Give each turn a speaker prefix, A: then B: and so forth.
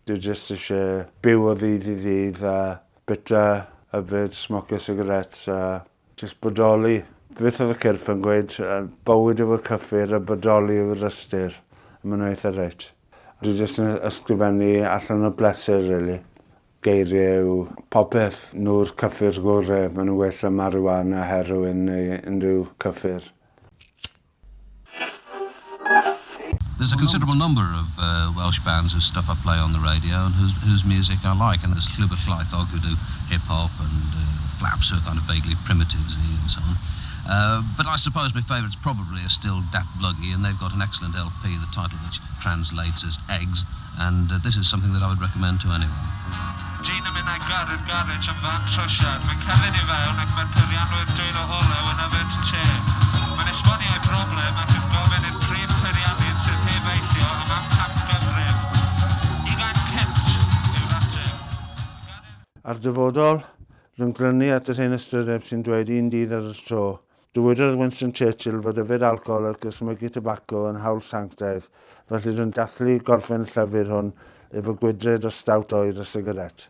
A: Dwi jyst eisiau byw o ddydd i ddydd a bita, yfed, smocio cigarettes a jyst bodoli. Beth oedd y cyrff yn gweud, bywyd efo cyffur a bodoli efo rystir. Mae'n eitha reit. Dwi jyst yn ysgrifennu allan o bleser, really. Geiriau yw popeth, nhw'r cyffur gorau. Maen nhw'n well am marijuana, heroin neu unrhyw cyffur.
B: There's a considerable number of Welsh bands whose stuff I play on the radio and whose music I like. And there's Llwybr Llaethog who do hip-hop and flaps who are kind of vaguely primitivesy and so on. But I suppose my favourites probably are still Datblygu, and they've got an excellent LP, the title which translates as Eggs, and this is something that I would recommend to anyone.
C: Gina mynd â garage am fan trosiad. Mae'n cerdded I fewn ac mae'n peirianwyr dwylo olew yn yfed te. Mae'n esbonio ei broblem ac yn gofyn i'r prif peirianwyr sydd heb eithio am amcangyfrif. 20 punt yw'r ateb.
A: Ar dyfodol, rwy'n glynu at yr hyn ystrydeb sy'n dweud un dydd ar y tro. Dywedodd Winston Churchill fod yfed alcohol ac ysmygu tobaco yn hawl sanctaidd, felly rwy'n dathlu gorffen y llyfr hwn efo gwydred o stout oer a sigaret.